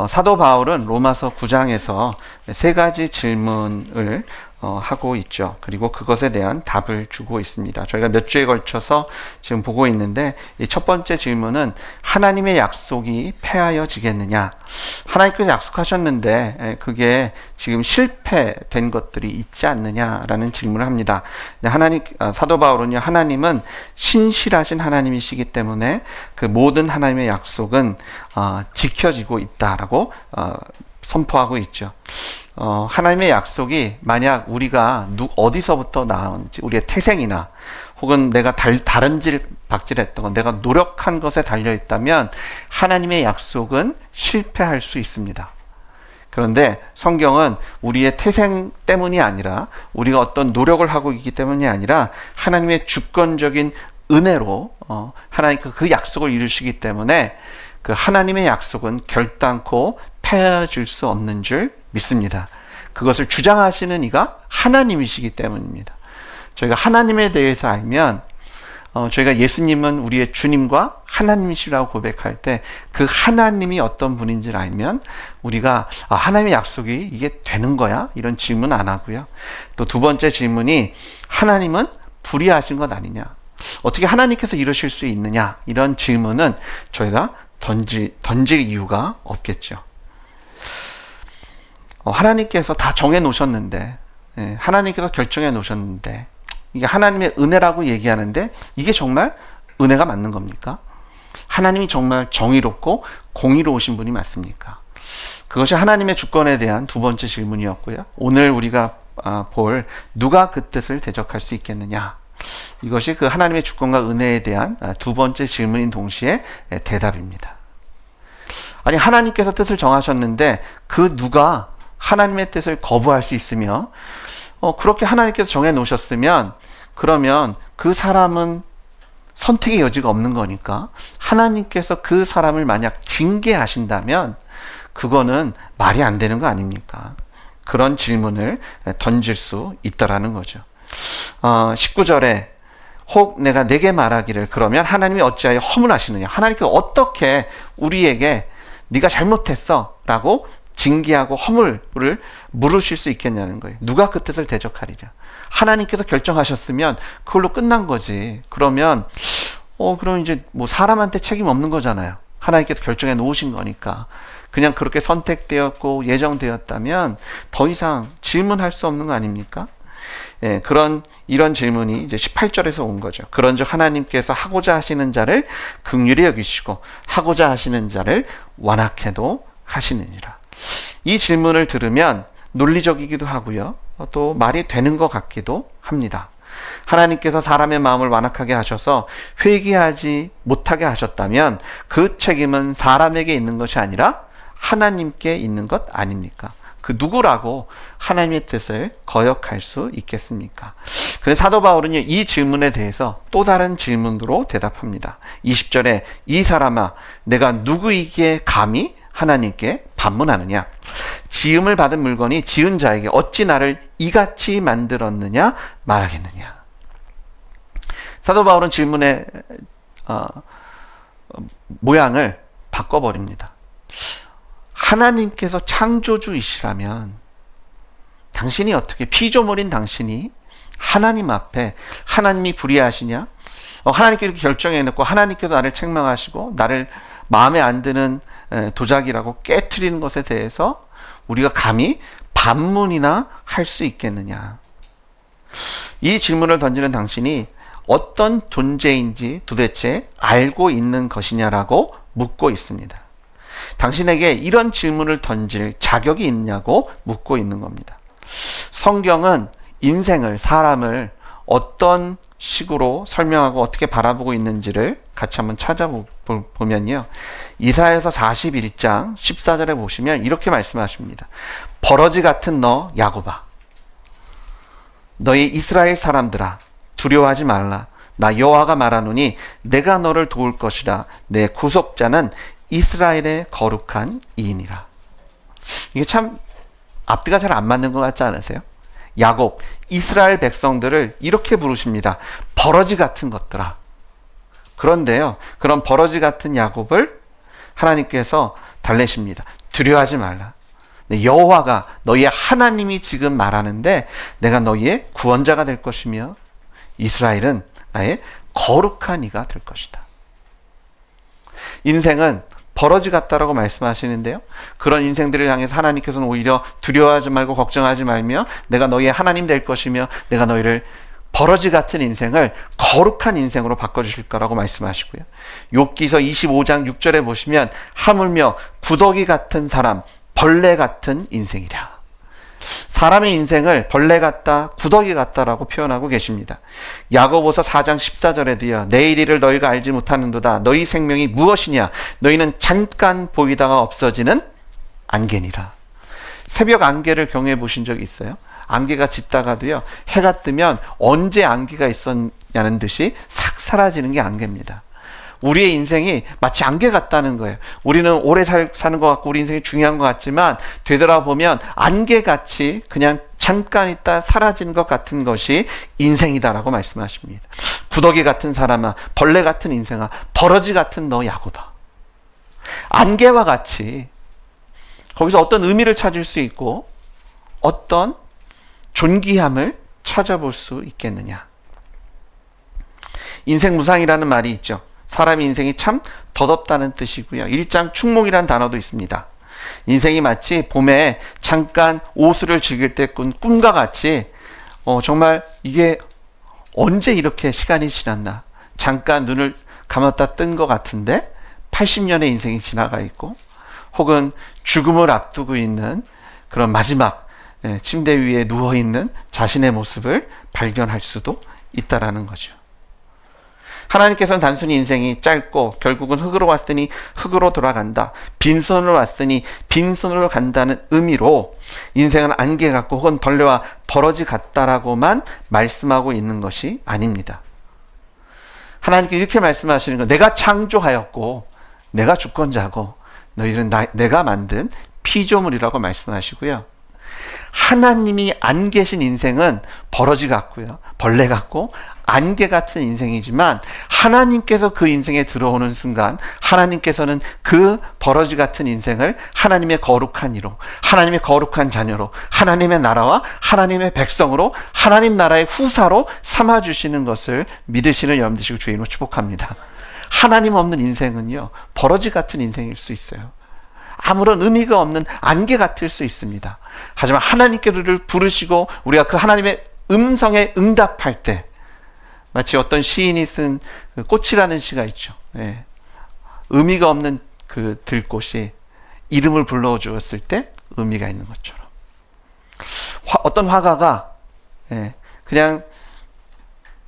사도 바울은 로마서 9장에서 세 가지 질문을 하고 있죠. 그리고 그것에 대한 답을 주고 있습니다. 저희가 몇 주에 걸쳐서 지금 보고 있는데, 이 첫 번째 질문은 하나님의 약속이 폐하여지겠느냐? 하나님께서 약속하셨는데 그게 지금 실패된 것들이 있지 않느냐라는 질문을 합니다. 사도 바울은요, 하나님은 신실하신 하나님이시기 때문에 그 모든 하나님의 약속은 지켜지고 있다라고 선포하고 있죠. 하나님의 약속이 만약 우리가 어디서부터 나온지, 우리의 태생이나 혹은 내가 다른 박질했던 것, 내가 노력한 것에 달려있다면 하나님의 약속은 실패할 수 있습니다. 그런데 성경은 우리의 태생 때문이 아니라, 우리가 어떤 노력을 하고 있기 때문이 아니라 하나님의 주권적인 은혜로 하나님께서 그 약속을 이루시기 때문에 그 하나님의 약속은 결단코 폐해질 수 없는 줄 믿습니다. 그것을 주장하시는 이가 하나님이시기 때문입니다. 저희가 하나님에 대해서 알면, 저희가 예수님은 우리의 주님과 하나님이시라고 고백할 때 그 하나님이 어떤 분인지를 알면 우리가 하나님의 약속이 이게 되는 거야? 이런 질문 안 하고요. 또 두 번째 질문이 하나님은 불의하신 것 아니냐? 어떻게 하나님께서 이러실 수 있느냐? 이런 질문은 저희가 던질 이유가 없겠죠. 하나님께서 다 정해 놓으셨는데, 하나님께서 결정해 놓으셨는데, 이게 하나님의 은혜라고 얘기하는데 이게 정말 은혜가 맞는 겁니까? 하나님이 정말 정의롭고 공의로우신 분이 맞습니까? 그것이 하나님의 주권에 대한 두 번째 질문이었고요. 오늘 우리가 볼 누가 그 뜻을 대적할 수 있겠느냐? 이것이 그 하나님의 주권과 은혜에 대한 두 번째 질문인 동시에 대답입니다. 아니, 하나님께서 뜻을 정하셨는데 그 누가 하나님의 뜻을 거부할 수 있으며, 그렇게 하나님께서 정해 놓으셨으면 그러면 그 사람은 선택의 여지가 없는 거니까, 하나님께서 그 사람을 만약 징계하신다면 그거는 말이 안 되는 거 아닙니까? 그런 질문을 던질 수 있다라는 거죠. 19절에 혹 내가 내게 말하기를 그러면 하나님이 어찌하여 허물하시느냐? 하나님께서 어떻게 우리에게 네가 잘못했어 라고 징계하고 허물을 물으실 수 있겠냐는 거예요. 누가 그 뜻을 대적하리냐? 하나님께서 결정하셨으면 그걸로 끝난 거지. 그러면 그럼 이제 뭐 사람한테 책임 없는 거잖아요. 하나님께서 결정해 놓으신 거니까. 그냥 그렇게 선택되었고 예정되었다면 더 이상 질문할 수 없는 거 아닙니까? 예, 이런 질문이 이제 18절에서 온 거죠. 그런즉 하나님께서 하고자 하시는 자를 긍휼히 여기시고 하고자 하시는 자를 완악해도 하시느니라. 이 질문을 들으면 논리적이기도 하고요, 또 말이 되는 것 같기도 합니다. 하나님께서 사람의 마음을 완악하게 하셔서 회개하지 못하게 하셨다면 그 책임은 사람에게 있는 것이 아니라 하나님께 있는 것 아닙니까? 그 누구라고 하나님의 뜻을 거역할 수 있겠습니까? 그런데 사도 바울은요, 이 질문에 대해서 또 다른 질문으로 대답합니다. 20절에 이 사람아, 내가 누구이기에 감히 하나님께 반문하느냐? 지음을 받은 물건이 지은 자에게 어찌 나를 이같이 만들었느냐 말하겠느냐? 사도 바울은 질문의 모양을 바꿔버립니다. 하나님께서 창조주이시라면 당신이 어떻게, 피조물인 당신이 하나님 앞에 하나님이 불의하시냐? 하나님께 이렇게 결정해놓고 하나님께서 나를 책망하시고 나를 마음에 안 드는 도자기라고 깨트리는 것에 대해서 우리가 감히 반문이나 할 수 있겠느냐? 이 질문을 던지는 당신이 어떤 존재인지 도대체 알고 있는 것이냐라고 묻고 있습니다. 당신에게 이런 질문을 던질 자격이 있냐고 묻고 있는 겁니다. 성경은 인생을, 사람을 어떤 식으로 설명하고 어떻게 바라보고 있는지를 같이 한번 찾아보면요, 이사야서 41장 14절에 보시면 이렇게 말씀하십니다. 버러지 같은 너 야곱아, 너희 이스라엘 사람들아, 두려워하지 말라. 나 여호와가 말하노니 내가 너를 도울 것이라. 내 구속자는 이스라엘의 거룩한 이인이라. 이게 참 앞뒤가 잘 안 맞는 것 같지 않으세요? 야곱, 이스라엘 백성들을 이렇게 부르십니다. 버러지 같은 것들아. 그런데요, 그런 버러지 같은 야곱을 하나님께서 달래십니다. 두려워하지 말라. 여호와가 너희의 하나님이 지금 말하는데 내가 너희의 구원자가 될 것이며 이스라엘은 나의 거룩한 이가 될 것이다. 인생은 버러지 같다라고 말씀하시는데요. 그런 인생들을 향해서 하나님께서는 오히려 두려워하지 말고 걱정하지 말며 내가 너희의 하나님 될 것이며 내가 너희를 버러지 같은 인생을 거룩한 인생으로 바꿔주실 거라고 말씀하시고요. 욥기서 25장 6절에 보시면 하물며 구더기 같은 사람, 벌레 같은 인생이라. 사람의 인생을 벌레 같다, 구더기 같다라고 표현하고 계십니다. 야고보서 4장 14절에도요. 내일 일을 너희가 알지 못하는도다. 너희 생명이 무엇이냐? 너희는 잠깐 보이다가 없어지는 안개니라. 새벽 안개를 경험해 보신 적이 있어요? 안개가 짙다가도요. 해가 뜨면 언제 안개가 있었냐는 듯이 싹 사라지는 게 안개입니다. 우리의 인생이 마치 안개 같다는 거예요. 우리는 오래 사는 것 같고 우리 인생이 중요한 것 같지만 되돌아보면 안개같이 그냥 잠깐 있다 사라지는 것 같은 것이 인생이다라고 말씀하십니다. 구더기 같은 사람아, 벌레 같은 인생아, 버러지 같은 너 야곱아. 안개와 같이 거기서 어떤 의미를 찾을 수 있고 어떤 존귀함을 찾아볼 수 있겠느냐. 인생무상이라는 말이 있죠. 사람의 인생이 참 덧없다는 뜻이고요. 일장 충몽이라는 단어도 있습니다. 인생이 마치 봄에 잠깐 오수를 즐길 때 꾼 꿈과 같이 정말 이게 언제 이렇게 시간이 지났나. 잠깐 눈을 감았다 뜬 것 같은데 80년의 인생이 지나가 있고 혹은 죽음을 앞두고 있는 그런 마지막 침대 위에 누워있는 자신의 모습을 발견할 수도 있다라는 거죠. 하나님께서는 단순히 인생이 짧고 결국은 흙으로 왔으니 흙으로 돌아간다. 빈손으로 왔으니 빈손으로 간다는 의미로 인생은 안개 같고 혹은 벌레와 버러지 같다라고만 말씀하고 있는 것이 아닙니다. 하나님께 이렇게 말씀하시는 건 내가 창조하였고 내가 주권자고 너희는 내가 만든 피조물이라고 말씀하시고요. 하나님이 안 계신 인생은 버러지 같고요. 벌레 같고 안개 같은 인생이지만 하나님께서 그 인생에 들어오는 순간 하나님께서는 그 버러지 같은 인생을 하나님의 거룩한 이로, 하나님의 거룩한 자녀로, 하나님의 나라와 하나님의 백성으로, 하나님 나라의 후사로 삼아주시는 것을 믿으시는 여러분 되시고 주의 이름으로 축복합니다. 하나님 없는 인생은요, 버러지 같은 인생일 수 있어요. 아무런 의미가 없는 안개 같을 수 있습니다. 하지만 하나님께서 우리를 부르시고 우리가 그 하나님의 음성에 응답할 때 마치 어떤 시인이 쓴 그 꽃이라는 시가 있죠. 예. 의미가 없는 그 들꽃이 이름을 불러주었을 때 의미가 있는 것처럼 어떤 화가가 그냥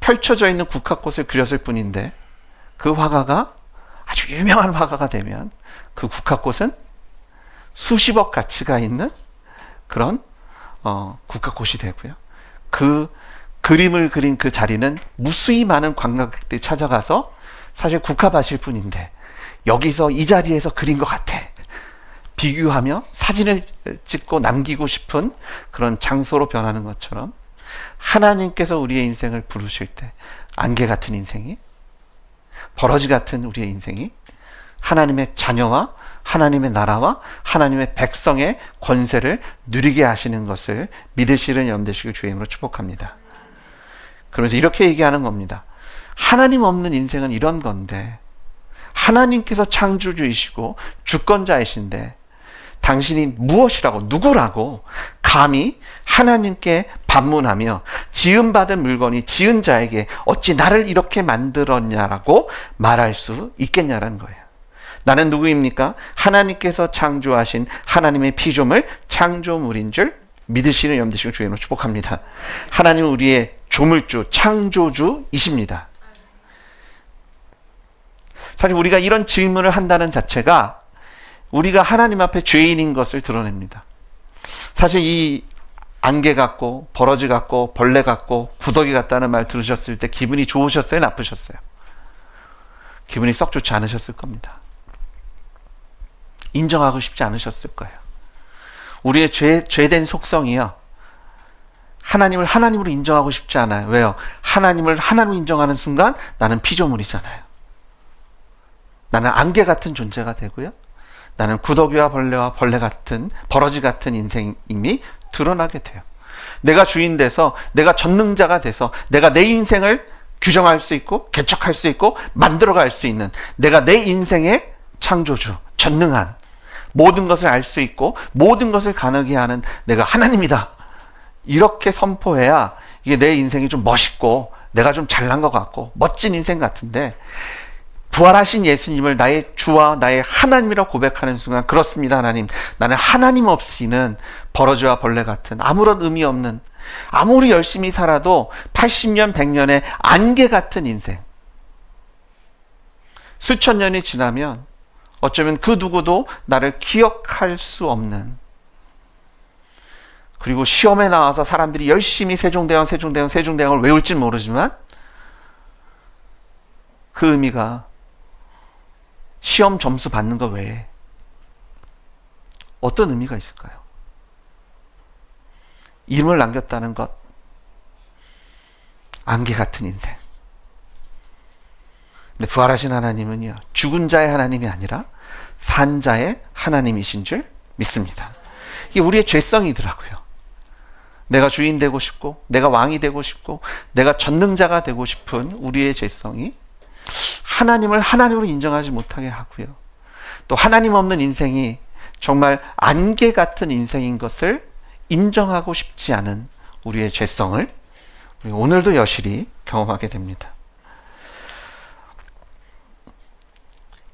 펼쳐져 있는 국화꽃을 그렸을 뿐인데 그 화가가 아주 유명한 화가가 되면 그 국화꽃은 수십억 가치가 있는 그런 국화꽃이 되고요. 그 그림을 그린 그 자리는 무수히 많은 관광객들이 찾아가서 사실 국화밭일 뿐인데 여기서 이 자리에서 그린 것 같아. 비교하며 사진을 찍고 남기고 싶은 그런 장소로 변하는 것처럼 하나님께서 우리의 인생을 부르실 때 안개 같은 인생이, 버러지 같은 우리의 인생이 하나님의 자녀와 하나님의 나라와 하나님의 백성의 권세를 누리게 하시는 것을 믿으시는 여러분 되시길 주의 이름으로 축복합니다. 그러면서 이렇게 얘기하는 겁니다. 하나님 없는 인생은 이런 건데 하나님께서 창조주이시고 주권자이신데 당신이 무엇이라고 누구라고 감히 하나님께 반문하며 지음받은 물건이 지은 자에게 어찌 나를 이렇게 만들었냐라고 말할 수 있겠냐라는 거예요. 나는 누구입니까? 하나님께서 창조하신 하나님의 피조물 창조물인 줄 믿으시는 여러분 되시고 주의 이름으로 축복합니다. 하나님은 우리의 조물주, 창조주이십니다. 사실 우리가 이런 질문을 한다는 자체가 우리가 하나님 앞에 죄인인 것을 드러냅니다. 사실 이 안개 같고 버러지 같고 벌레 같고 구더기 같다는 말 들으셨을 때 기분이 좋으셨어요? 나쁘셨어요? 기분이 썩 좋지 않으셨을 겁니다. 인정하고 싶지 않으셨을 거예요. 우리의 죄된 속성이요. 하나님을 하나님으로 인정하고 싶지 않아요. 왜요? 하나님을 하나님으로 인정하는 순간 나는 피조물이잖아요. 나는 안개 같은 존재가 되고요. 나는 구더기와 벌레와 버러지 같은 인생임이 드러나게 돼요. 내가 주인 돼서, 내가 전능자가 돼서, 내가 내 인생을 규정할 수 있고 개척할 수 있고 만들어갈 수 있는, 내가 내 인생의 창조주, 전능한, 모든 것을 알 수 있고 모든 것을 가능하게 하는 내가 하나님이다, 이렇게 선포해야 이게 내 인생이 좀 멋있고 내가 좀 잘난 것 같고 멋진 인생 같은데, 부활하신 예수님을 나의 주와 나의 하나님이라고 고백하는 순간, 그렇습니다 하나님, 나는 하나님 없이는 버러지와 벌레 같은 아무런 의미 없는, 아무리 열심히 살아도 80년 100년의 안개 같은 인생, 수천 년이 지나면 어쩌면 그 누구도 나를 기억할 수 없는, 그리고 시험에 나와서 사람들이 열심히 세종대왕을 외울지 모르지만 그 의미가 시험 점수 받는 것 외에 어떤 의미가 있을까요? 이름을 남겼다는 것, 안개 같은 인생. 근데 부활하신 하나님은요, 죽은 자의 하나님이 아니라 산 자의 하나님이신 줄 믿습니다. 이게 우리의 죄성이더라고요. 내가 주인 되고 싶고, 내가 왕이 되고 싶고, 내가 전능자가 되고 싶은 우리의 죄성이 하나님을 하나님으로 인정하지 못하게 하고요. 또 하나님 없는 인생이 정말 안개 같은 인생인 것을 인정하고 싶지 않은 우리의 죄성을 우리 오늘도 여실히 경험하게 됩니다.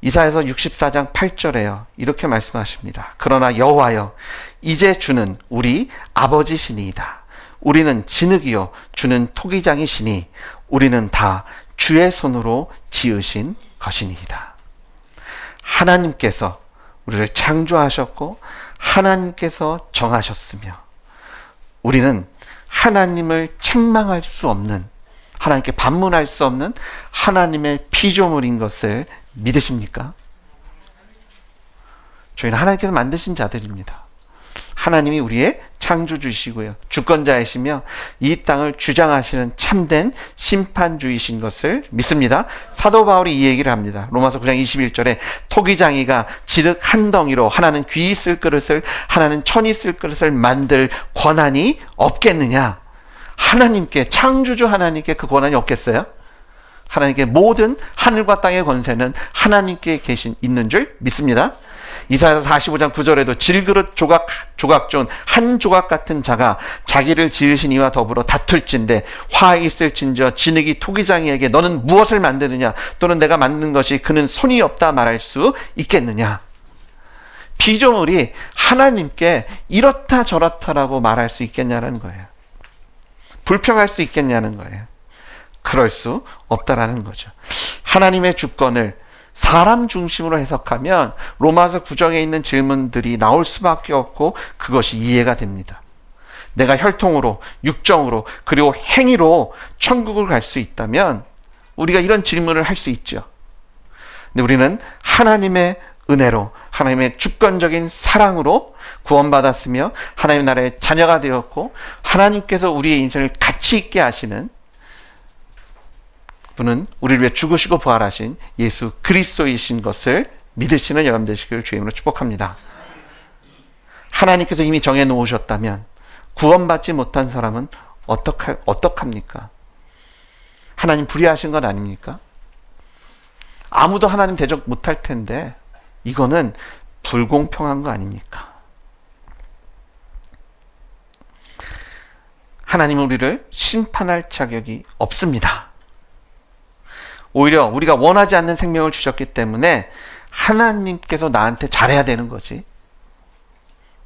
이사야서 64장 8절에요, 이렇게 말씀하십니다. 그러나 여호와여, 이제 주는 우리 아버지시니이다. 우리는 진흙이요 주는 토기장이시니 우리는 다 주의 손으로 지으신 것이니이다. 하나님께서 우리를 창조하셨고 하나님께서 정하셨으며, 우리는 하나님을 책망할 수 없는, 하나님께 반문할 수 없는 하나님의 피조물인 것을 믿으십니까? 저희는 하나님께서 만드신 자들입니다. 하나님이 우리의 창조주이시고요, 주권자이시며 이 땅을 주장하시는 참된 심판주이신 것을 믿습니다. 사도 바울이 이 얘기를 합니다. 로마서 9장 21절에 토기장이가 지륵 한 덩이로 하나는 귀 있을 그릇을 하나는 천 있을 그릇을 만들 권한이 없겠느냐. 하나님께, 창조주 하나님께 그 권한이 없겠어요? 하나님께 모든 하늘과 땅의 권세는 하나님께 있는 줄 믿습니다. 이사야서 45장 9절에도 질그릇 조각 중 한 조각 같은 자가 자기를 지으신 이와 더불어 다툴진대 화 있을진저 진흙이 토기장이에게 너는 무엇을 만드느냐, 또는 내가 만든 것이 그는 손이 없다 말할 수 있겠느냐. 피조물이 하나님께 이렇다 저렇다라고 말할 수 있겠냐는 거예요. 불평할 수 있겠냐는 거예요. 그럴 수 없다라는 거죠. 하나님의 주권을 사람 중심으로 해석하면 로마서 9장에 있는 질문들이 나올 수밖에 없고 그것이 이해가 됩니다. 내가 혈통으로, 육정으로, 그리고 행위로 천국을 갈 수 있다면 우리가 이런 질문을 할 수 있죠. 근데 우리는 하나님의 은혜로, 하나님의 주권적인 사랑으로 구원받았으며 하나님 나라의 자녀가 되었고, 하나님께서 우리의 인생을 가치 있게 하시는 분은 우리를 위해 죽으시고 부활하신 예수 그리스도이신 것을 믿으시는 여러분 되시길 주의 이름으로 축복합니다. 하나님께서 이미 정해 놓으셨다면 구원받지 못한 사람은 어떡합니까? 하나님 불의하신 건 아닙니까? 아무도 하나님 대적 못할 텐데 이거는 불공평한 거 아닙니까? 하나님은 우리를 심판할 자격이 없습니다. 오히려 우리가 원하지 않는 생명을 주셨기 때문에 하나님께서 나한테 잘해야 되는 거지.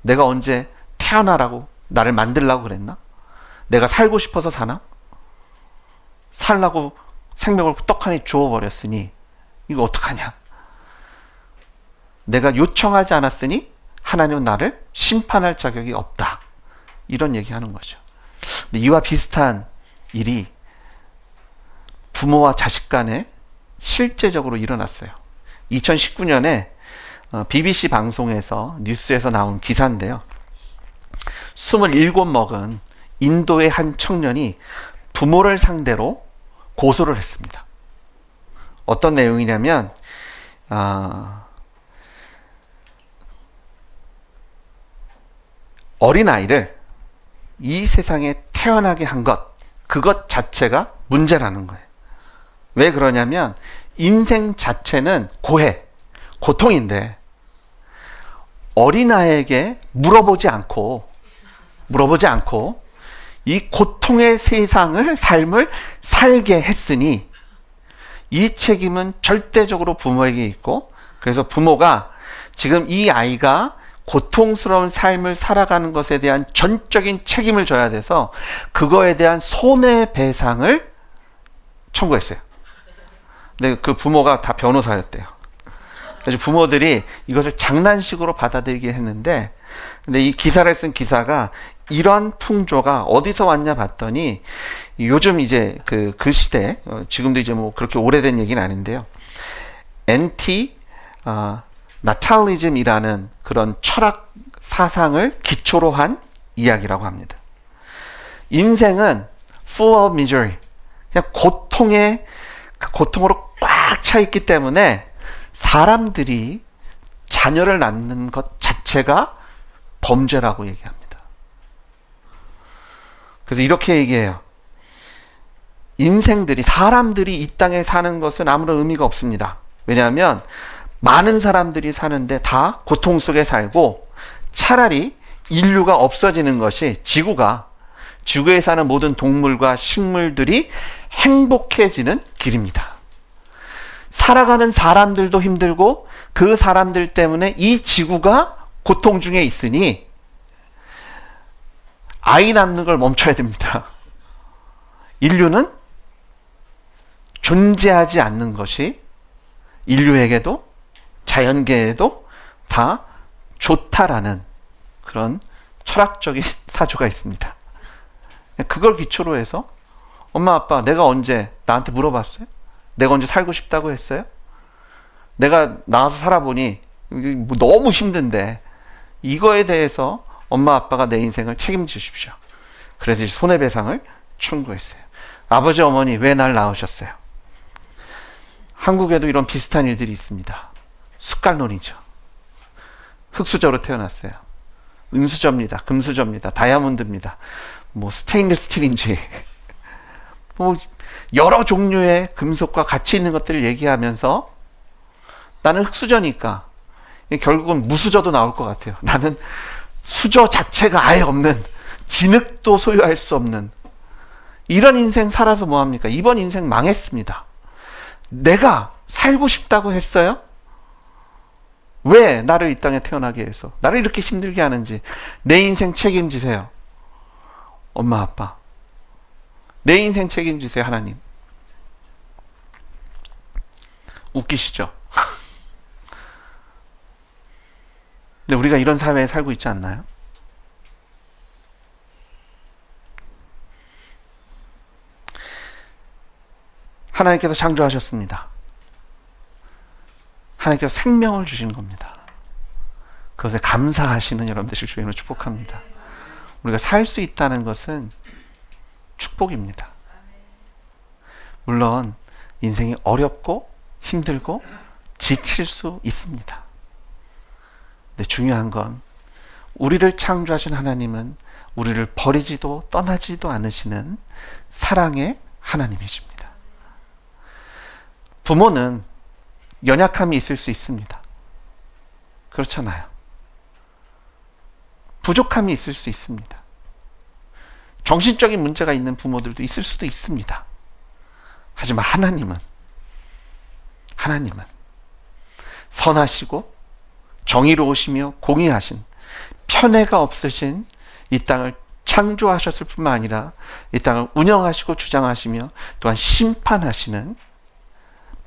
내가 언제 태어나라고 나를 만들라고 그랬나? 내가 살고 싶어서 사나? 살라고 생명을 떡하니 주어버렸으니 이거 어떡하냐? 내가 요청하지 않았으니 하나님은 나를 심판할 자격이 없다. 이런 얘기하는 거죠. 근데 이와 비슷한 일이 부모와 자식 간에 실제적으로 일어났어요. 2019년에 BBC 방송에서 뉴스에서 나온 기사인데요. 27 먹은 인도의 한 청년이 부모를 상대로 고소를 했습니다. 어떤 내용이냐면 어린아이를 이 세상에 태어나게 한 것, 그것 자체가 문제라는 거예요. 왜 그러냐면 인생 자체는 고해, 고통인데 어린아이에게 물어보지 않고 이 고통의 삶을 살게 했으니 이 책임은 절대적으로 부모에게 있고, 그래서 부모가 지금 이 아이가 고통스러운 삶을 살아가는 것에 대한 전적인 책임을 져야 돼서 그거에 대한 손해배상을 청구했어요. 근데 그 부모가 다 변호사였대요. 그래서 부모들이 이것을 장난식으로 받아들이긴 했는데, 근데 이 기사를 쓴 기사가 이런 풍조가 어디서 왔냐 봤더니 요즘 이제 그 시대, 지금도 이제 뭐 그렇게 오래된 얘기는 아닌데요. 나탈리즘이라는 그런 철학 사상을 기초로 한 이야기라고 합니다. 인생은 full of misery. 그냥 고통으로 꽉 차 있기 때문에 사람들이 자녀를 낳는 것 자체가 범죄라고 얘기합니다. 그래서 이렇게 얘기해요. 사람들이 이 땅에 사는 것은 아무런 의미가 없습니다. 왜냐하면 많은 사람들이 사는데 다 고통 속에 살고, 차라리 인류가 없어지는 것이 지구에 사는 모든 동물과 식물들이 행복해지는 길입니다. 살아가는 사람들도 힘들고 그 사람들 때문에 이 지구가 고통 중에 있으니 아이 낳는 걸 멈춰야 됩니다. 인류는 존재하지 않는 것이 인류에게도 자연계에도 다 좋다라는 그런 철학적인 사조가 있습니다. 그걸 기초로 해서 엄마 아빠 내가 언제 나한테 물어봤어요? 내가 언제 살고 싶다고 했어요? 내가 나와서 살아보니 너무 힘든데 이거에 대해서 엄마 아빠가 내 인생을 책임지십시오. 그래서 손해배상을 청구했어요. 아버지 어머니 왜 날 낳으셨어요? 한국에도 이런 비슷한 일들이 있습니다. 숟갈론이죠. 흙수저로 태어났어요. 은수저입니다. 금수저입니다. 다이아몬드입니다. 뭐 스테인리스 스틸인지 뭐 여러 종류의 금속과 가치 있는 것들을 얘기하면서 나는 흙수저니까 결국은 무수저도 나올 것 같아요. 나는 수저 자체가 아예 없는, 진흙도 소유할 수 없는 이런 인생 살아서 뭐합니까? 이번 인생 망했습니다. 내가 살고 싶다고 했어요? 왜 나를 이 땅에 태어나게 해서 나를 이렇게 힘들게 하는지 내 인생 책임지세요. 엄마 아빠 내 인생 책임지세요. 하나님. 웃기시죠? 근데 우리가 이런 사회에 살고 있지 않나요? 하나님께서 창조하셨습니다. 하나님께서 생명을 주신 겁니다. 그것에 감사하시는 여러분들 주님으로 축복합니다. 우리가 살 수 있다는 것은 축복입니다. 물론 인생이 어렵고 힘들고 지칠 수 있습니다. 근데 중요한 건 우리를 창조하신 하나님은 우리를 버리지도 떠나지도 않으시는 사랑의 하나님이십니다. 부모는 연약함이 있을 수 있습니다. 그렇잖아요. 부족함이 있을 수 있습니다. 정신적인 문제가 있는 부모들도 있을 수도 있습니다. 하지만 하나님은 선하시고 정의로우시며 공의하신, 편애가 없으신 이 땅을 창조하셨을 뿐만 아니라 이 땅을 운영하시고 주장하시며 또한 심판하시는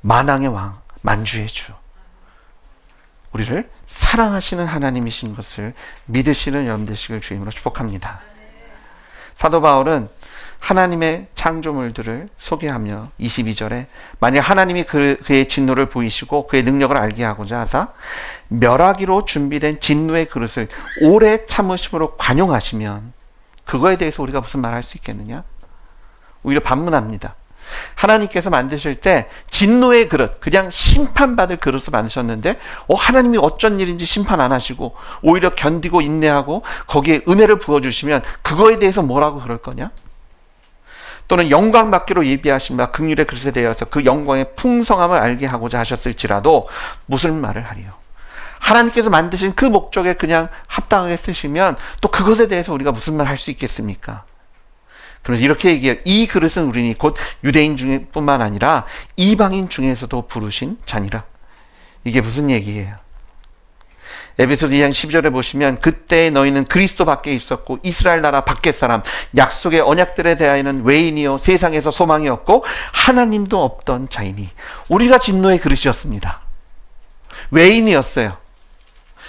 만왕의 왕, 만주의 주, 우리를 사랑하시는 하나님이신 것을 믿으시는 여러분 되시길 주임으로 축복합니다. 사도 바울은 하나님의 창조물들을 소개하며 22절에 만약 하나님이 그의 진노를 보이시고 그의 능력을 알게 하고자 하사 멸하기로 준비된 진노의 그릇을 오래 참으심으로 관용하시면, 그거에 대해서 우리가 무슨 말할 수 있겠느냐? 오히려 반문합니다. 하나님께서 만드실 때 진노의 그릇, 그냥 심판받을 그릇을 만드셨는데 하나님이 어쩐 일인지 심판 안 하시고 오히려 견디고 인내하고 거기에 은혜를 부어주시면 그거에 대해서 뭐라고 그럴 거냐? 또는 영광 받기로 예비하신 바 긍휼의 그릇에 대해서 그 영광의 풍성함을 알게 하고자 하셨을지라도 무슨 말을 하리요? 하나님께서 만드신 그 목적에 그냥 합당하게 쓰시면 또 그것에 대해서 우리가 무슨 말 할 수 있겠습니까? 그래서 이렇게 얘기해요. 이 그릇은 우리니 곧 유대인 중에 뿐만 아니라 이방인 중에서도 부르신 잔이라. 이게 무슨 얘기예요? 에베소서 2장 12절에 보시면 그때 너희는 그리스도 밖에 있었고 이스라엘 나라 밖의 사람 약속의 언약들에 대하여는 외인이요 세상에서 소망이 없고 하나님도 없던 자이니 우리가 진노의 그릇이었습니다. 외인이었어요.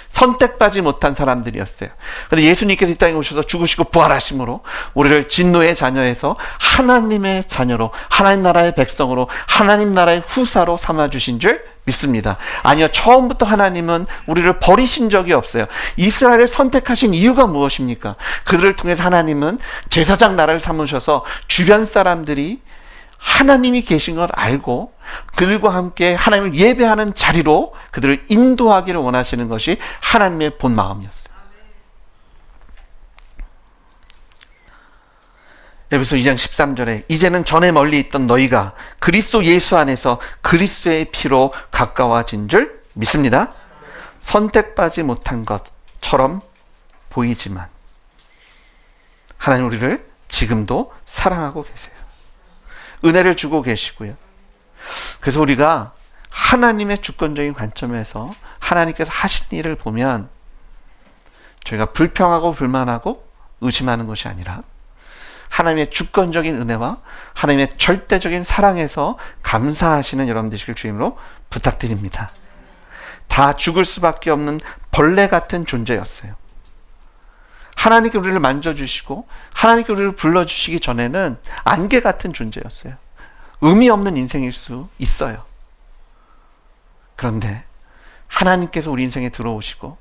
선택받지 못한 사람들이었어요. 그런데 예수님께서 이 땅에 오셔서 죽으시고 부활하심으로 우리를 진노의 자녀에서 하나님의 자녀로 하나님 나라의 백성으로 하나님 나라의 후사로 삼아주신 줄 믿습니다. 아니요, 처음부터 하나님은 우리를 버리신 적이 없어요. 이스라엘을 선택하신 이유가 무엇입니까? 그들을 통해서 하나님은 제사장 나라를 삼으셔서 주변 사람들이 하나님이 계신 걸 알고 그들과 함께 하나님을 예배하는 자리로 그들을 인도하기를 원하시는 것이 하나님의 본 마음이었어요. 에베소 2장 13절에 이제는 전에 멀리 있던 너희가 그리스도 예수 안에서 그리스도의 피로 가까워진 줄 믿습니다. 선택받지 못한 것처럼 보이지만 하나님 우리를 지금도 사랑하고 계세요. 은혜를 주고 계시고요. 그래서 우리가 하나님의 주권적인 관점에서 하나님께서 하신 일을 보면 저희가 불평하고 불만하고 의심하는 것이 아니라 하나님의 주권적인 은혜와 하나님의 절대적인 사랑에서 감사하시는 여러분 되시길 주임으로 부탁드립니다. 다 죽을 수밖에 없는 벌레 같은 존재였어요. 하나님께 우리를 만져주시고 하나님께 우리를 불러주시기 전에는 안개 같은 존재였어요. 의미 없는 인생일 수 있어요. 그런데 하나님께서 우리 인생에 들어오시고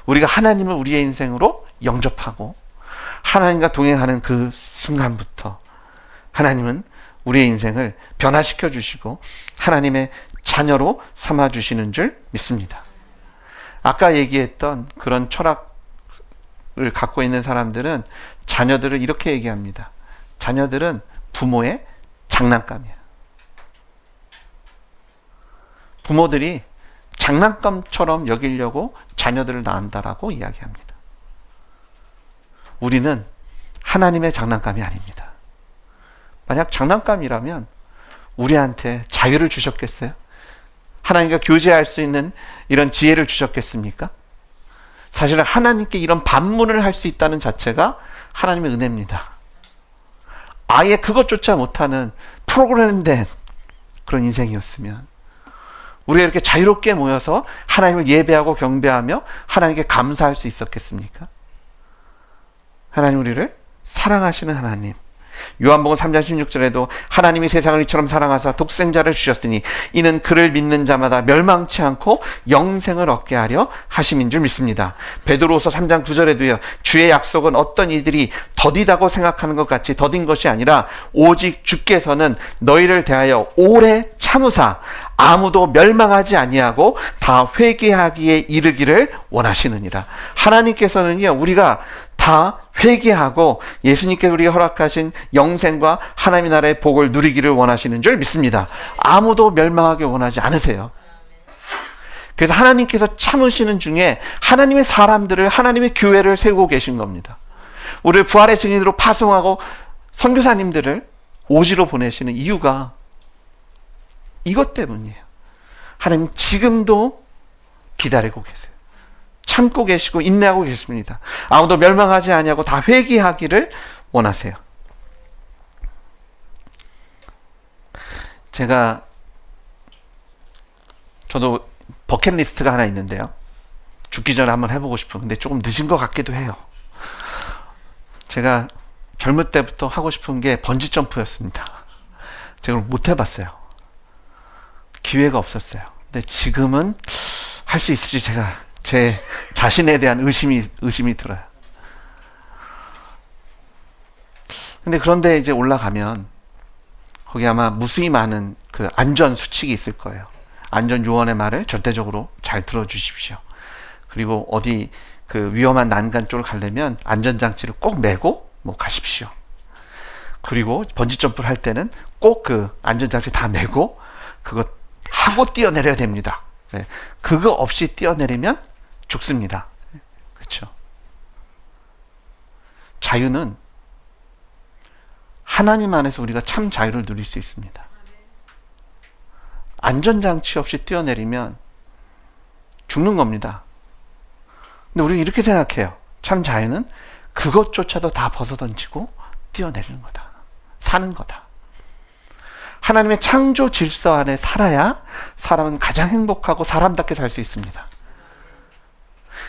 우리가 하나님을 우리의 인생으로 영접하고 하나님과 동행하는 그 순간부터 하나님은 우리의 인생을 변화시켜 주시고 하나님의 자녀로 삼아 주시는 줄 믿습니다. 아까 얘기했던 그런 철학을 갖고 있는 사람들은 자녀들을 이렇게 얘기합니다. 자녀들은 부모의 장난감이야. 부모들이 장난감처럼 여기려고 자녀들을 낳는다라고 이야기합니다. 우리는 하나님의 장난감이 아닙니다. 만약 장난감이라면 우리한테 자유를 주셨겠어요? 하나님과 교제할 수 있는 이런 지혜를 주셨겠습니까? 사실은 하나님께 이런 반문을 할 수 있다는 자체가 하나님의 은혜입니다. 아예 그것조차 못하는 프로그램된 그런 인생이었으면 우리가 이렇게 자유롭게 모여서 하나님을 예배하고 경배하며 하나님께 감사할 수 있었겠습니까? 하나님 우리를 사랑하시는 하나님. 요한복음 3장 16절에도 하나님이 세상을 이처럼 사랑하사 독생자를 주셨으니 이는 그를 믿는 자마다 멸망치 않고 영생을 얻게 하려 하심인 줄 믿습니다. 베드로후서 3장 9절에도요. 주의 약속은 어떤 이들이 더디다고 생각하는 것 같이 더딘 것이 아니라 오직 주께서는 너희를 대하여 오래 참으사 아무도 멸망하지 아니하고 다 회개하기에 이르기를 원하시느니라. 하나님께서는요. 우리가 다 회개하고 예수님께서 우리가 허락하신 영생과 하나님의 나라의 복을 누리기를 원하시는 줄 믿습니다. 아무도 멸망하기 원하지 않으세요. 그래서 하나님께서 참으시는 중에 하나님의 사람들을 하나님의 교회를 세우고 계신 겁니다. 우리를 부활의 증인으로 파송하고 선교사님들을 오지로 보내시는 이유가 이것 때문이에요. 하나님 지금도 기다리고 계세요. 참고 계시고 인내하고 계십니다. 아무도 멸망하지 아니하고 다 회개하기를 원하세요. 저도 버킷리스트가 하나 있는데요. 죽기 전에 한번 해보고 싶은, 근데 조금 늦은 것 같기도 해요. 제가 젊을 때부터 하고 싶은 게 번지점프였습니다. 제가 못 해봤어요. 기회가 없었어요. 근데 지금은 할 수 있을지 제 자신에 대한 의심이 들어요. 그런데 이제 올라가면 거기 아마 무수히 많은 그 안전 수칙이 있을 거예요. 안전 요원의 말을 절대적으로 잘 들어주십시오. 그리고 어디 그 위험한 난간 쪽을 가려면 안전장치를 꼭 메고 뭐 가십시오. 그리고 번지점프를 할 때는 꼭 그 안전장치 다 메고 그거 하고 뛰어내려야 됩니다. 네. 그거 없이 뛰어내리면 죽습니다. 그렇죠? 자유는 하나님 안에서 우리가 참 자유를 누릴 수 있습니다. 안전장치 없이 뛰어내리면 죽는 겁니다. 근데 우리가 이렇게 생각해요. 참 자유는 그것조차도 다 벗어던지고 뛰어내리는 거다. 사는 거다. 하나님의 창조 질서 안에 살아야 사람은 가장 행복하고 사람답게 살 수 있습니다.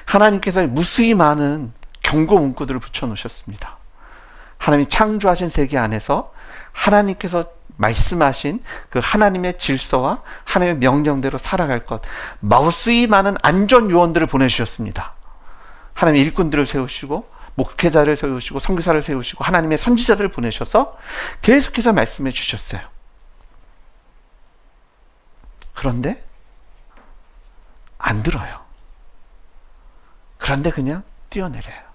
하나님께서 무수히 많은 경고 문구들을 붙여놓으셨습니다. 하나님이 창조하신 세계 안에서 하나님께서 말씀하신 그 하나님의 질서와 하나님의 명령대로 살아갈 것, 무수히 많은 안전 요원들을 보내주셨습니다. 하나님의 일꾼들을 세우시고 목회자를 세우시고 선교사를 세우시고 하나님의 선지자들을 보내셔서 계속해서 말씀해 주셨어요. 그런데 안 들어요. 그런데 그냥 뛰어내려요.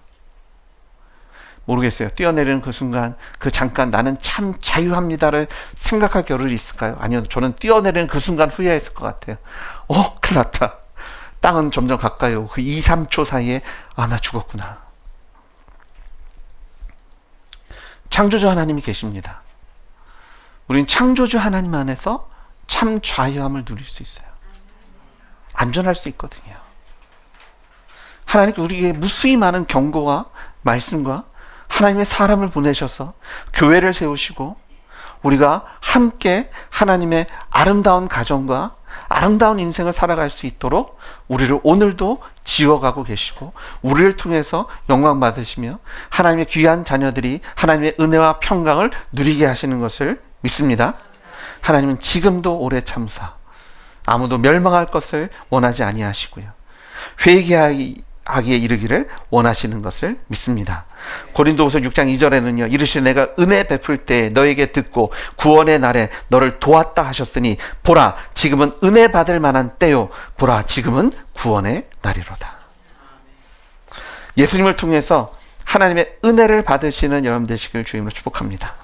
모르겠어요. 뛰어내리는 그 순간, 그 잠깐 나는 참 자유합니다를 생각할 겨를이 있을까요? 아니요. 저는 뛰어내리는 그 순간 후회했을 것 같아요. 큰일 났다. 땅은 점점 가까이 오고 그 2, 3초 사이에 나 죽었구나. 창조주 하나님이 계십니다. 우린 창조주 하나님 안에서 참 자유함을 누릴 수 있어요. 안전할 수 있거든요. 하나님께 우리에게 무수히 많은 경고와 말씀과 하나님의 사람을 보내셔서 교회를 세우시고 우리가 함께 하나님의 아름다운 가정과 아름다운 인생을 살아갈 수 있도록 우리를 오늘도 지어가고 계시고 우리를 통해서 영광 받으시며 하나님의 귀한 자녀들이 하나님의 은혜와 평강을 누리게 하시는 것을 믿습니다. 하나님은 지금도 오래 참사 아무도 멸망할 것을 원하지 아니하시고요. 회개하기에 이르기를 원하시는 것을 믿습니다. 고린도후서 6장 2절에는요. 이르시되 내가 은혜 베풀 때 너에게 듣고 구원의 날에 너를 도왔다 하셨으니 보라 지금은 은혜 받을 만한 때요 보라 지금은 구원의 날이로다. 예수님을 통해서 하나님의 은혜를 받으시는 여러분 되시길 주임으로 축복합니다.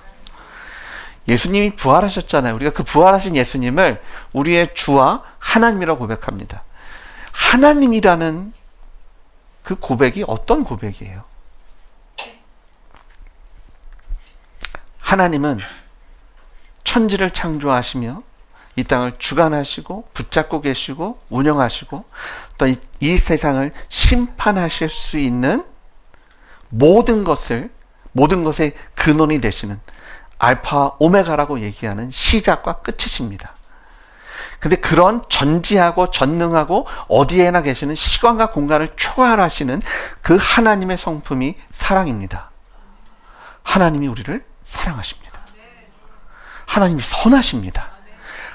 예수님이 부활하셨잖아요. 우리가 그 부활하신 예수님을 우리의 주와 하나님이라고 고백합니다. 하나님이라는 그 고백이 어떤 고백이에요? 하나님은 천지를 창조하시며 이 땅을 주관하시고 붙잡고 계시고 운영하시고 또 이 세상을 심판하실 수 있는 모든 것의 근원이 되시는 알파 오메가라고 얘기하는 시작과 끝이십니다. 근데 그런 전지하고 전능하고 어디에나 계시는 시간과 공간을 초월하시는 그 하나님의 성품이 사랑입니다. 하나님이 우리를 사랑하십니다. 하나님이 선하십니다.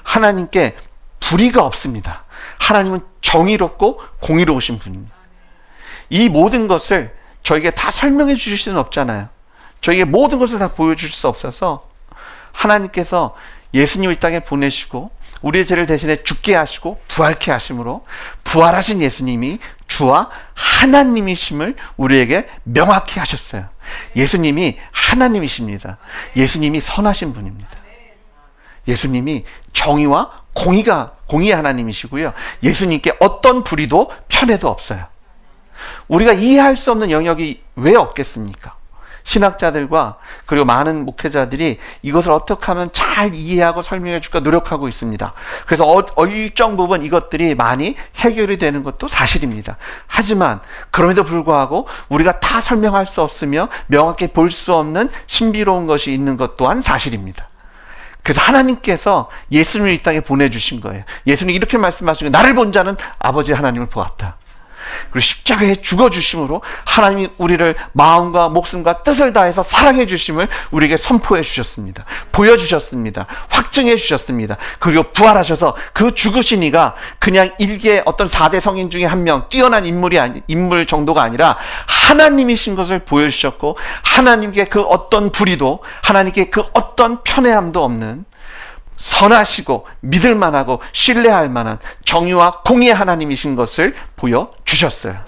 하나님께 불의가 없습니다. 하나님은 정의롭고 공의로우신 분입니다. 이 모든 것을 저에게 다 설명해 주실 수는 없잖아요. 저에게 모든 것을 다 보여줄 수 없어서 하나님께서 예수님을 이 땅에 보내시고 우리의 죄를 대신에 죽게 하시고 부활케 하심으로 부활하신 예수님이 주와 하나님이심을 우리에게 명확히 하셨어요. 예수님이 하나님이십니다. 예수님이 선하신 분입니다. 예수님이 정의와 공의의 하나님이시고요. 예수님께 어떤 불의도 편애도 없어요. 우리가 이해할 수 없는 영역이 왜 없겠습니까? 신학자들과 그리고 많은 목회자들이 이것을 어떻게 하면 잘 이해하고 설명해 줄까 노력하고 있습니다. 그래서 일정 부분 이것들이 많이 해결이 되는 것도 사실입니다. 하지만 그럼에도 불구하고 우리가 다 설명할 수 없으며 명확히 볼 수 없는 신비로운 것이 있는 것 또한 사실입니다. 그래서 하나님께서 예수님을 이 땅에 보내주신 거예요. 예수님이 이렇게 말씀하신 거예요. 나를 본 자는 아버지 하나님을 보았다. 그리고 십자가에 죽어주심으로 하나님이 우리를 마음과 목숨과 뜻을 다해서 사랑해 주심을 우리에게 선포해 주셨습니다. 보여주셨습니다. 확증해 주셨습니다. 그리고 부활하셔서 그 죽으신 이가 그냥 일개 어떤 4대 성인 중에 한 명 뛰어난 인물 정도가 아니라 하나님이신 것을 보여주셨고 하나님께 그 어떤 불의도 하나님께 그 어떤 편애함도 없는 선하시고 믿을만하고 신뢰할 만한 정의와 공의의 하나님이신 것을 보여주셨어요.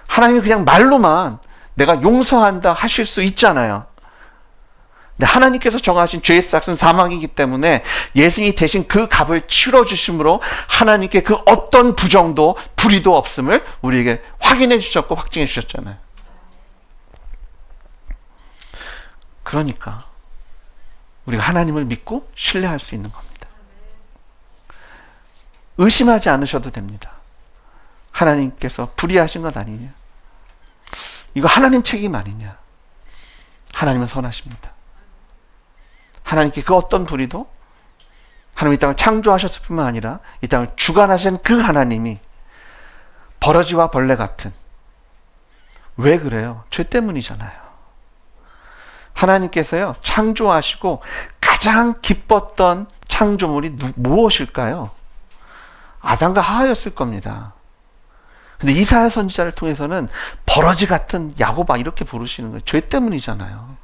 하나님이 그냥 말로만 내가 용서한다 하실 수 있잖아요. 근데 하나님께서 정하신 죄의 삭은 사망이기 때문에 예수님이 대신 그 값을 치러주심으로 하나님께 그 어떤 부정도 불의도 없음을 우리에게 확인해 주셨고 확증해 주셨잖아요. 그러니까 우리가 하나님을 믿고 신뢰할 수 있는 겁니다. 의심하지 않으셔도 됩니다. 하나님께서 불의하신 것 아니냐? 이거 하나님 책임 아니냐? 하나님은 선하십니다. 하나님께 그 어떤 불의도 하나님 이 땅을 창조하셨을 뿐만 아니라 이 땅을 주관하신 그 하나님이 버러지와 벌레 같은, 왜 그래요? 죄 때문이잖아요. 하나님께서요 창조하시고 가장 기뻤던 창조물이 무엇일까요? 아담과 하와였을 겁니다. 근데 이사야 선지자를 통해서는 버러지 같은 야곱아 이렇게 부르시는 거예요. 죄 때문이잖아요.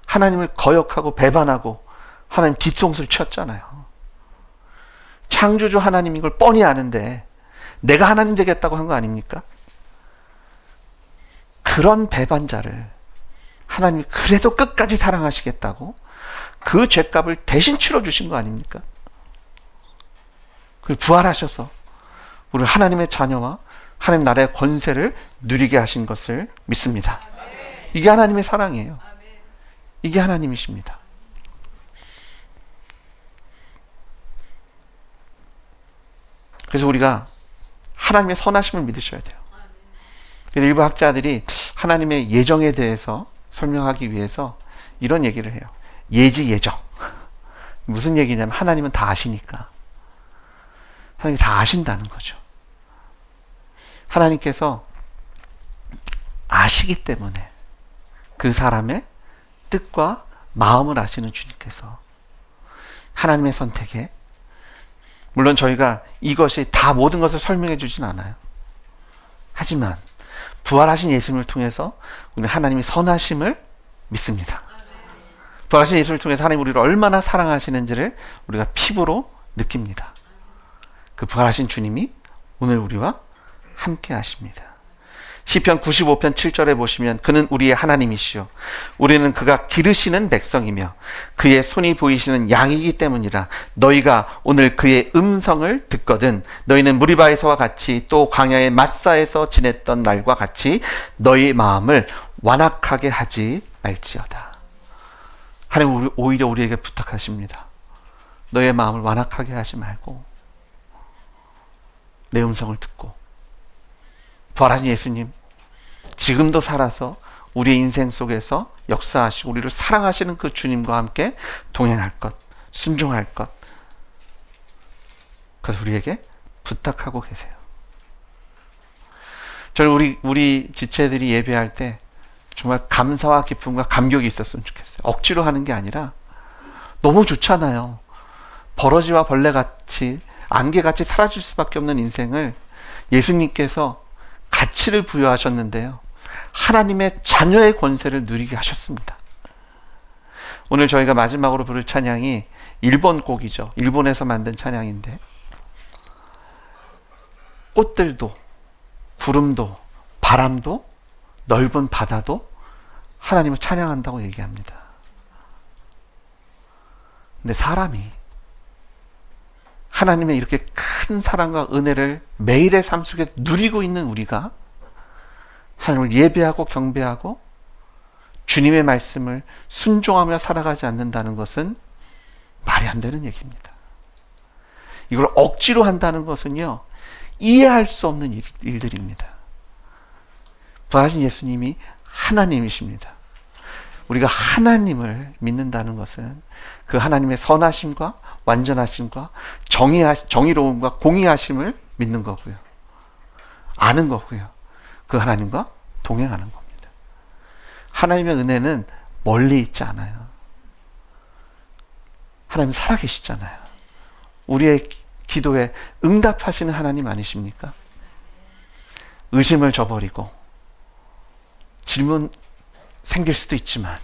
하나님을 거역하고 배반하고 하나님 뒤통수를 쳤잖아요. 창조주 하나님인 걸 뻔히 아는데 내가 하나님 되겠다고 한 거 아닙니까? 그런 배반자를 하나님이 그래도 끝까지 사랑하시겠다고 그 죄값을 대신 치러주신 거 아닙니까? 그리고 부활하셔서 우리 하나님의 자녀와 하나님 나라의 권세를 누리게 하신 것을 믿습니다. 이게 하나님의 사랑이에요. 이게 하나님이십니다. 그래서 우리가 하나님의 선하심을 믿으셔야 돼요. 그래서 일부 학자들이 하나님의 예정에 대해서 설명하기 위해서 이런 얘기를 해요. 예지 예정. 무슨 얘기냐면 하나님은 다 아시니까. 하나님이 다 아신다는 거죠. 하나님께서 아시기 때문에 그 사람의 뜻과 마음을 아시는 주님께서 하나님의 선택에, 물론 저희가 이것이 다 모든 것을 설명해 주진 않아요. 하지만 부활하신 예수님을 통해서 우리는 하나님의 선하심을 믿습니다. 부활하신 예수님을 통해서 하나님 우리를 얼마나 사랑하시는지를 우리가 피부로 느낍니다. 그 부활하신 주님이 오늘 우리와 함께 하십니다. 시편 95편 7절에 보시면 그는 우리의 하나님이시요 우리는 그가 기르시는 백성이며 그의 손이 보이시는 양이기 때문이라. 너희가 오늘 그의 음성을 듣거든 너희는 무리바에서와 같이 또 광야의 마사에서 지냈던 날과 같이 너희 마음을 완악하게 하지 말지어다. 하나님 오히려 우리에게 부탁하십니다. 너의 마음을 완악하게 하지 말고 내 음성을 듣고 부활하신 예수님 지금도 살아서 우리의 인생 속에서 역사하시고 우리를 사랑하시는 그 주님과 함께 동행할 것, 순종할 것, 그래서 우리에게 부탁하고 계세요. 저는 우리 지체들이 예배할 때 정말 감사와 기쁨과 감격이 있었으면 좋겠어요. 억지로 하는 게 아니라 너무 좋잖아요. 버러지와 벌레같이 안개같이 사라질 수밖에 없는 인생을 예수님께서 가치를 부여하셨는데요. 하나님의 자녀의 권세를 누리게 하셨습니다. 오늘 저희가 마지막으로 부를 찬양이 일본 곡이죠. 일본에서 만든 찬양인데 꽃들도 구름도 바람도 넓은 바다도 하나님을 찬양한다고 얘기합니다. 근데 사람이 하나님의 이렇게 큰 사랑과 은혜를 매일의 삶 속에 누리고 있는 우리가 하나님을 예배하고 경배하고 주님의 말씀을 순종하며 살아가지 않는다는 것은 말이 안 되는 얘기입니다. 이걸 억지로 한다는 것은요, 이해할 수 없는 일들입니다. 부활하신 예수님이 하나님이십니다. 우리가 하나님을 믿는다는 것은 그 하나님의 선하심과 완전하심과 정의로움과 공의하심을 믿는 거고요. 아는 거고요. 그 하나님과 동행하는 겁니다. 하나님의 은혜는 멀리 있지 않아요. 하나님 살아계시잖아요. 우리의 기도에 응답하시는 하나님 아니십니까? 의심을 저버리고 질문 생길 수도 있지만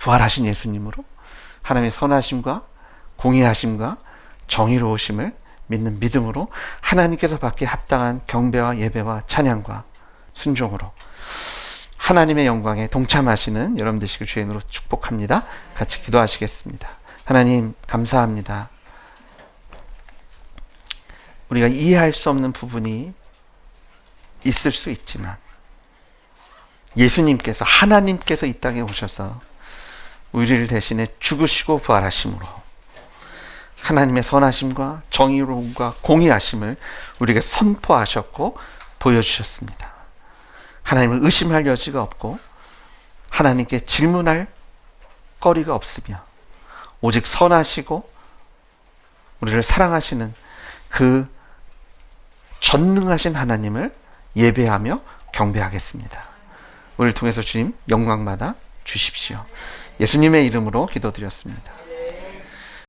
부활하신 예수님으로 하나님의 선하심과 공의하심과 정의로우심을 믿는 믿음으로 하나님께서 받기에 합당한 경배와 예배와 찬양과 순종으로 하나님의 영광에 동참하시는 여러분 되시길 주의 이름으로 축복합니다. 같이 기도하시겠습니다. 하나님 감사합니다. 우리가 이해할 수 없는 부분이 있을 수 있지만 예수님께서 하나님께서 이 땅에 오셔서 우리를 대신해 죽으시고 부활하심으로 하나님의 선하심과 정의로움과 공의하심을 우리에게 선포하셨고 보여주셨습니다. 하나님을 의심할 여지가 없고 하나님께 질문할 거리가 없으며 오직 선하시고 우리를 사랑하시는 그 전능하신 하나님을 예배하며 경배하겠습니다. 우리를 통해서 주님 영광받아 주십시오. 예수님의 이름으로 기도드렸습니다.